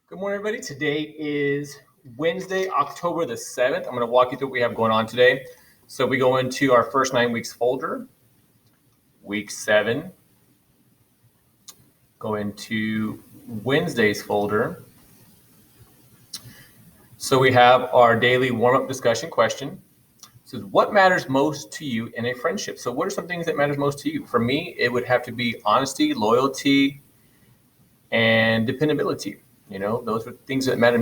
Good morning, everybody. Today is Wednesday, October the 7th. I'm going to walk you through what we have going on today. So we go into our first 9 weeks folder, week 7, go into Wednesday's folder. So we have our daily warm-up discussion question. It says, what matters most to you in a friendship? So what are some things that matters most to you? For me, it would have to be honesty, loyalty, and dependability. Those are things that matter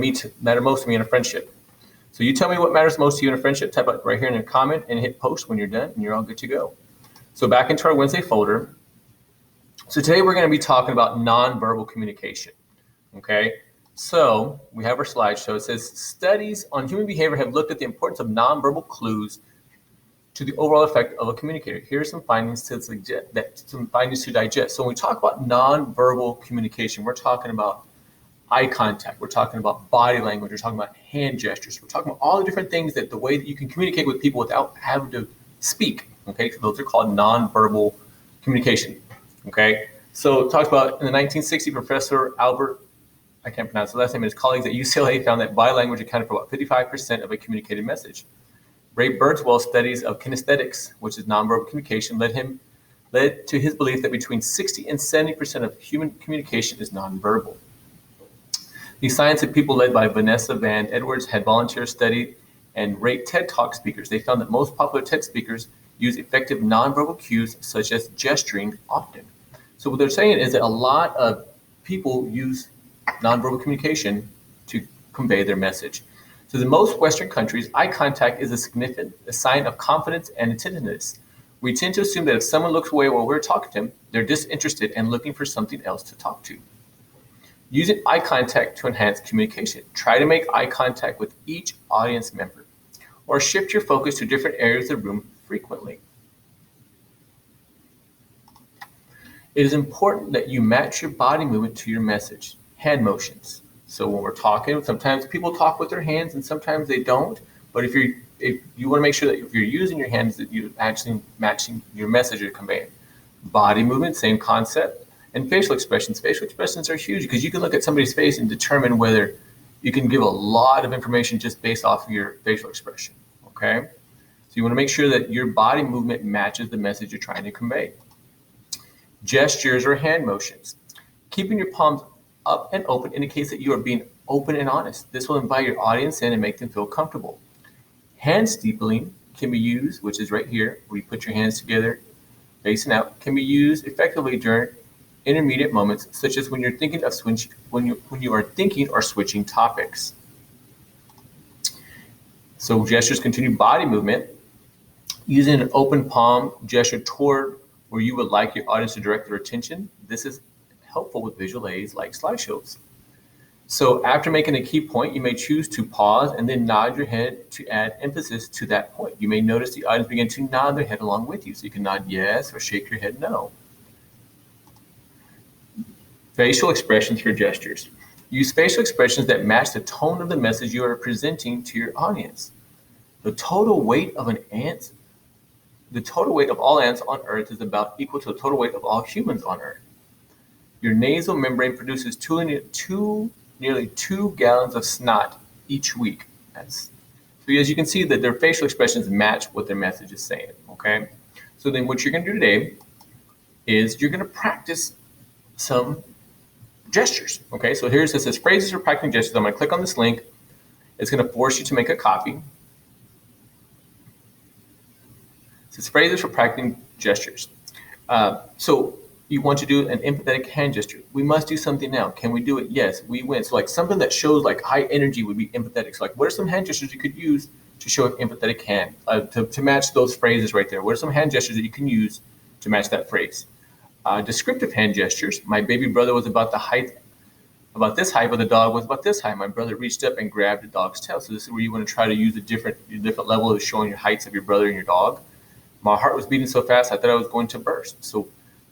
most to me in a friendship. So you tell me what matters most to you in a friendship. Type it right here in the comment and hit post when you're done, and you're all good to go. So back into our Wednesday folder. So today we're going to be talking about nonverbal communication. Okay. So we have our slideshow. It says studies on human behavior have looked at the importance of nonverbal clues to the overall effect of a communicator. Here are some findings to digest. So when we talk about nonverbal communication, we're talking about eye contact, we're talking about body language, we're talking about hand gestures, we're talking about all the different things that the way that you can communicate with people without having to speak. Okay, so those are called nonverbal communication. Okay, so it talks about in the 1960s, Professor Albert, I can't pronounce the last name, and his colleagues at UCLA found that body language accounted for about 55% of a communicated message. Ray Birdwell's studies of kinesthetics, which is nonverbal communication, led to his belief that between 60 and 70% of human communication is nonverbal. The Science of People, led by Vanessa Van Edwards, had volunteers study and rate TED Talk speakers. They found that most popular TED speakers use effective nonverbal cues such as gesturing often. So what they're saying is that a lot of people use nonverbal communication to convey their message. So in most Western countries, eye contact is a sign of confidence and attentiveness. We tend to assume that if someone looks away while we're talking to them, they're disinterested and looking for something else to talk to. Using eye contact to enhance communication. Try to make eye contact with each audience member, or shift your focus to different areas of the room frequently. It is important that you match your body movement to your message. Hand motions. So when we're talking, sometimes people talk with their hands and sometimes they don't. But if you want to make sure that if you're using your hands, that you're actually matching your message you're conveying. Body movement, same concept. And facial expressions. Facial expressions are huge because you can look at somebody's face and determine whether you can give a lot of information just based off of your facial expression. Okay? So you want to make sure that your body movement matches the message you're trying to convey. Gestures or hand motions. Keeping your palms up and open indicates that you are being open and honest. This will invite your audience in and make them feel comfortable. Hand steepling can be used, which is right here, where you put your hands together, facing out, can be used effectively during intermediate moments, such as when you're thinking of when you are thinking or switching topics. So gestures continue body movement. Using an open palm gesture toward where you would like your audience to direct their attention. This is helpful with visual aids like slideshows. So after making a key point, you may choose to pause and then nod your head to add emphasis to that point. You may notice the audience begin to nod their head along with you. So you can nod yes or shake your head no. Facial expressions for gestures. Use facial expressions that match the tone of the message you are presenting to your audience. The total weight of all ants on Earth is about equal to the total weight of all humans on Earth. Your nasal membrane produces nearly 2 gallons of snot each week. So as you can see that their facial expressions match what their message is saying. Okay. So then what you're going to do today is you're going to practice some gestures. Okay, so here's this says phrases for practicing gestures. I'm going to click on this link. It's going to force you to make a copy. It says phrases for practicing gestures. So you want to do an empathetic hand gesture. We must do something now. Can we do it? Yes, we win. So like something that shows like high energy would be empathetic. So like what are some hand gestures you could use to show an empathetic hand, to match those phrases right there? What are some hand gestures that you can use to match that phrase? Descriptive hand gestures. My baby brother was about this height, but the dog was about this height. My brother reached up and grabbed the dog's tail. So this is where you want to try to use a different level of showing your heights of your brother and your dog. My heart was beating so fast, I thought I was going to burst. So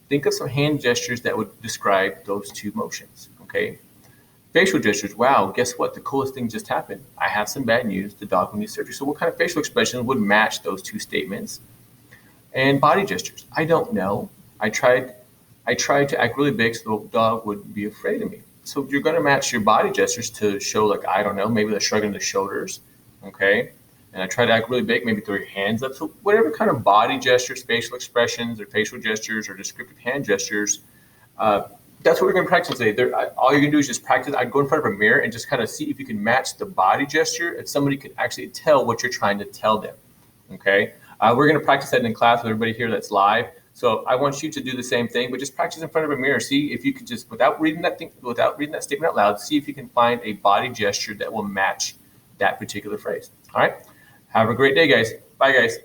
think of some hand gestures that would describe those two motions, okay? Facial gestures. Wow, guess what? The coolest thing just happened. I have some bad news. The dog will need surgery. So what kind of facial expression would match those two statements? And body gestures. I don't know. I tried to act really big so the dog wouldn't be afraid of me. So you're going to match your body gestures to show, like, I don't know, maybe the shrugging of the shoulders, okay? And I try to act really big, maybe throw your hands up. So whatever kind of body gestures, facial expressions, or facial gestures, or descriptive hand gestures, that's what we're going to practice today. All you're going to do is just practice. I'd go in front of a mirror and just kind of see if you can match the body gesture and somebody could actually tell what you're trying to tell them, okay? We're going to practice that in class with everybody here that's live. So I want you to do the same thing, but just practice in front of a mirror. See if you could just, without reading that statement out loud, see if you can find a body gesture that will match that particular phrase. All right. Have a great day, guys. Bye, guys.